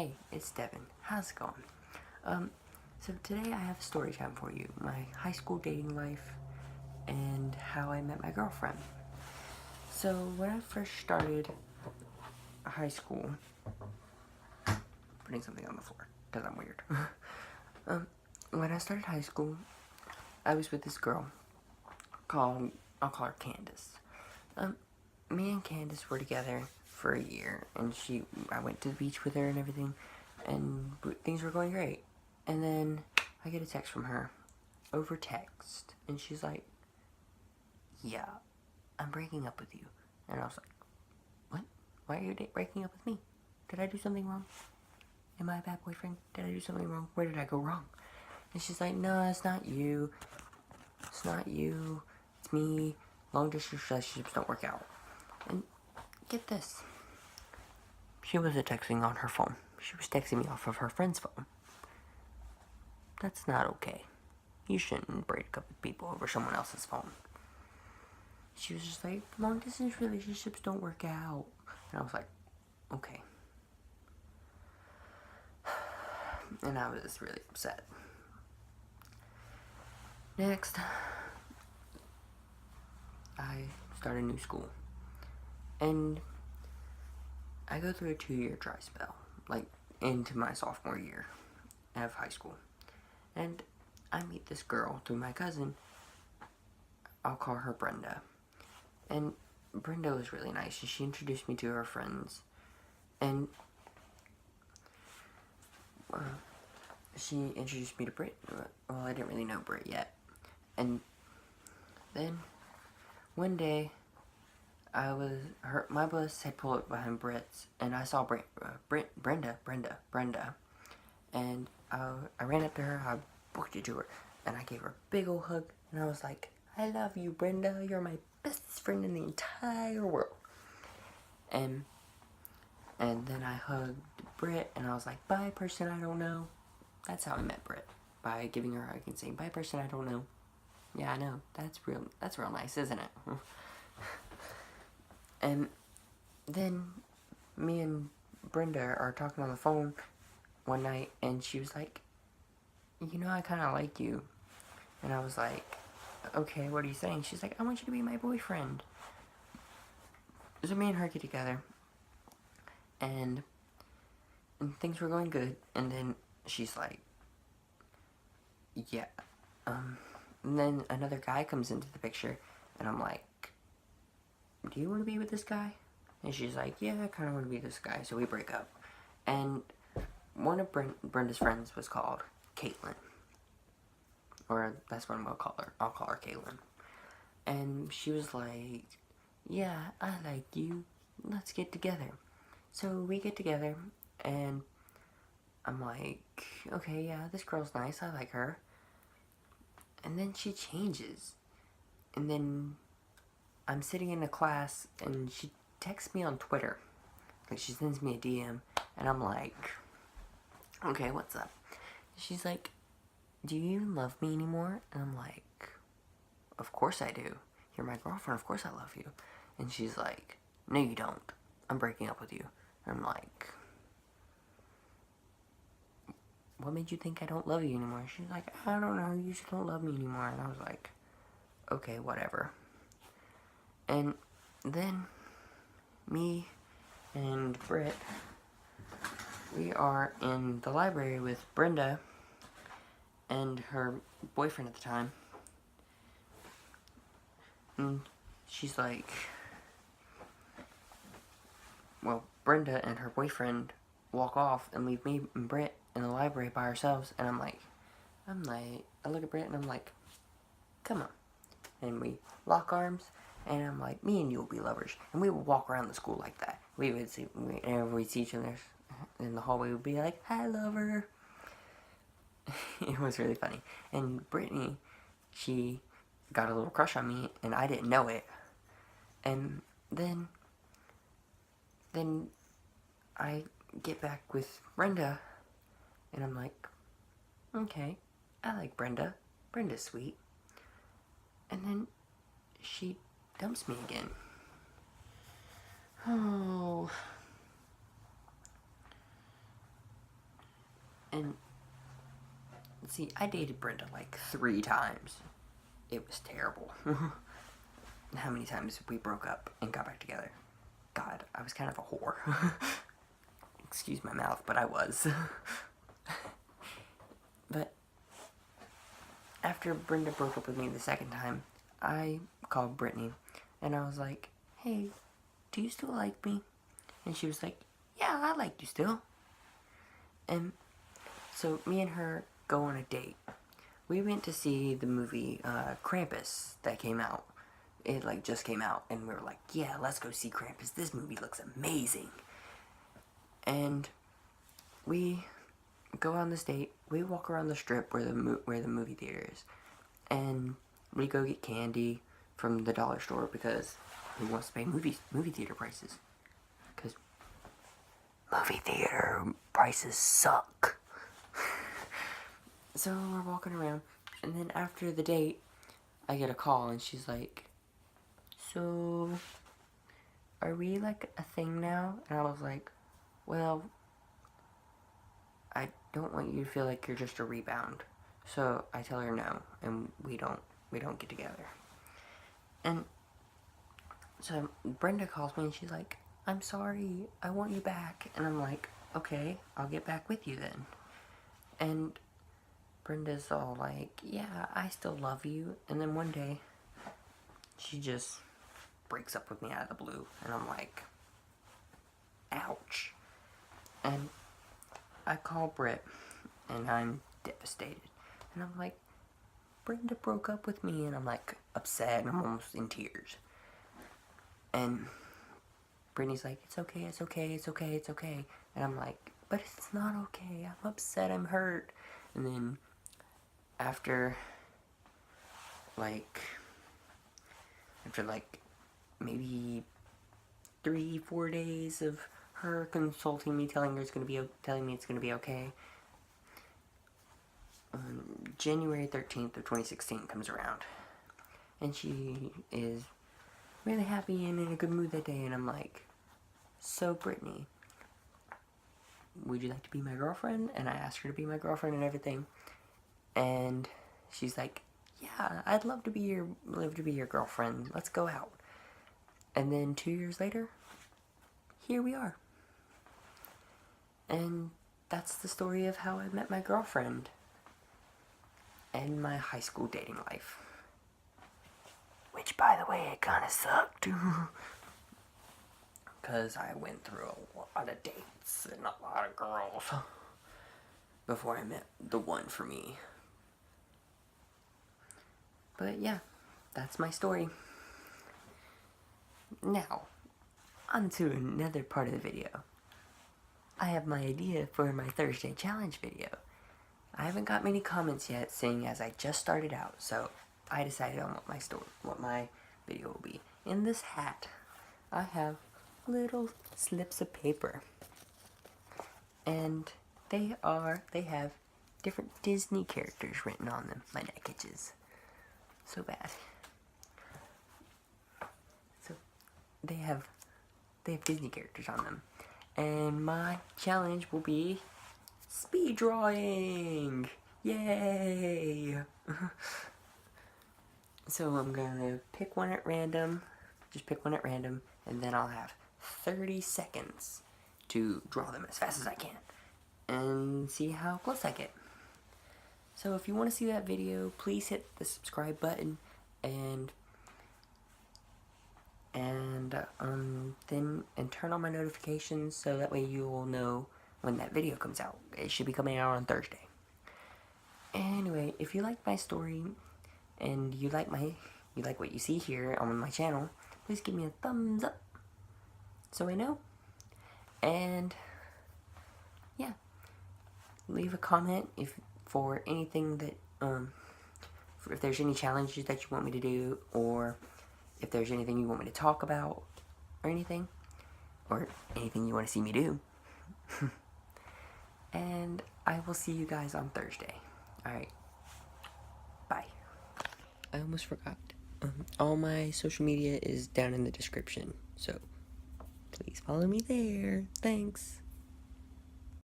Hey, it's Devin. How's it going? So today I have a story time for you. My high school dating life and how I met my girlfriend. So when I first started high school, putting something on the floor because I'm weird. When I started high school, I was with this girl I'll call her Candace. Me and Candace were together for a year, and I went to the beach with her and everything, and things were going great. And then I get a text from her over text, and she's like, "Yeah, I'm breaking up with you." And I was like, "What? Why are you breaking up with me? Did I do something wrong? Am I a bad boyfriend? Did I do something wrong? Where did I go wrong?" And she's like, "No, it's not you. It's not you. It's me. Long distance relationships don't work out." And get this. She wasn't texting on her phone. She was texting me off of her friend's phone. That's not okay. You shouldn't break up with people over someone else's phone. She was just like, long distance relationships don't work out. And I was like, okay. And I was really upset. Next, I started a new school. And I go through a 2-year dry spell, like into my sophomore year of high school. And I meet this girl through my cousin. I'll call her Brenda. And Brenda was really nice, and she introduced me to her friends. And she introduced me to Britt. Well, I didn't really know Britt yet. And then one day, my bus had pulled up behind Britt's, and I saw Brenda, and I ran up to her, I booked it to her, and I gave her a big old hug, and I was like, "I love you, Brenda, you're my best friend in the entire world." And then I hugged Britt, and I was like, "Bye, person I don't know." That's how I met Britt, by giving her a hug and saying, "Bye, person I don't know." Yeah, I know, that's real nice, isn't it? And then me and Brenda are talking on the phone one night, and she was like, "You know, I kind of like you." And I was like, "Okay, what are you saying?" She's like, "I want you to be my boyfriend." So me and her get together, and things were going good, and then she's like, "Yeah." And then another guy comes into the picture, and I'm like, "Do you want to be with this guy?" And she's like, "Yeah, I kind of want to be this guy." So we break up. And one of Brenda's friends was called Caitlin. Or that's what I'll call her. I'll call her Caitlin. And she was like, "Yeah, I like you. Let's get together." So we get together, and I'm like, "Okay, yeah, this girl's nice. I like her." And then she changes. And then I'm sitting in a class, and she texts me on Twitter. Like, she sends me a DM, and I'm like, "Okay, what's up?" She's like, "Do you even love me anymore?" And I'm like, "Of course I do. You're my girlfriend, of course I love you." And she's like, "No, you don't. I'm breaking up with you." And I'm like, "What made you think I don't love you anymore?" She's like, "I don't know, you just don't love me anymore." And I was like, "Okay, whatever." And then me and Britt, we are in the library with Brenda and her boyfriend at the time. And she's like, well, Brenda and her boyfriend walk off and leave me and Britt in the library by ourselves. And I look at Britt and I'm like, "Come on." And we lock arms, and I'm like, "Me and you will be lovers." And we would walk around the school like that. Whenever we'd see each other in the hallway, we'd be like, "Hi, lover." It was really funny. And Brittany, she got a little crush on me, and I didn't know it. And then I get back with Brenda, and I'm like, "Okay, I like Brenda. Brenda's sweet." And then she dumps me again. Oh. And see, I dated Brenda like 3 times. It was terrible. How many times we broke up and got back together? God, I was kind of a whore. Excuse my mouth, but I was. But after Brenda broke up with me the second time, I called Brittany and I was like, hey, do you still like me? And she was like, yeah, I like you still. And so me and her go on a date. We went to see the movie Krampus that came out. It like just came out and we were like, yeah, let's go see Krampus. This movie looks amazing. And we go on this date. We walk around the strip where the movie theater is. And we go get candy from the dollar store because who wants to pay movie theater prices? Because movie theater prices suck. So we're walking around, and then after the date, I get a call, and she's like, so, are we like a thing now? And I was like, well, I don't want you to feel like you're just a rebound. So I tell her no, and we don't get together. And so Brenda calls me and she's like, I'm sorry, I want you back. And I'm like, okay, I'll get back with you then. And Brenda's all like, yeah, I still love you. And then one day, she just breaks up with me out of the blue. And I'm like, ouch. And I call Britt, and I'm devastated. And I'm like, Brenda broke up with me, and I'm like upset, and I'm almost in tears. And Brittany's like, it's okay, it's okay, it's okay, it's okay. And I'm like, but it's not okay, I'm upset, I'm hurt. And then after like maybe 3-4 days of her consulting me, telling me it's gonna be okay, January 13th of 2016 comes around, and she is really happy and in a good mood that day, and I'm like, so Brittany, would you like to be my girlfriend? And I asked her to be my girlfriend and everything, and she's like, yeah, I'd love to be your girlfriend, let's go out. And then 2 years later, here we are. And that's the story of how I met my girlfriend and my high school dating life. Which, by the way, it kind of sucked. Because I went through a lot of dates and a lot of girls before I met the one for me. But yeah, that's my story. Now, on to another part of the video. I have my idea for my Thursday challenge video. I haven't got many comments yet, seeing as I just started out, so I decided on what my video will be. In this hat, I have little slips of paper, and they have different Disney characters written on them. My neck itches so bad. So they have Disney characters on them, and my challenge will be speed drawing. Yay! So I'm gonna pick one at random, and then I'll have 30 seconds to draw them as fast as I can and see how close I get. So if you want to see that video, please hit the subscribe button and turn on my notifications so that way you will know when that video comes out. It should be coming out on Thursday. Anyway, if you like my story and you like what you see here on my channel, please give me a thumbs up so I know. And yeah, leave a comment for anything that if there's any challenges that you want me to do, or if there's anything you want me to talk about, or anything you want to see me do. And I will see you guys on Thursday. Alright, bye. I almost forgot. All my social media is down in the description, so please follow me there. Thanks.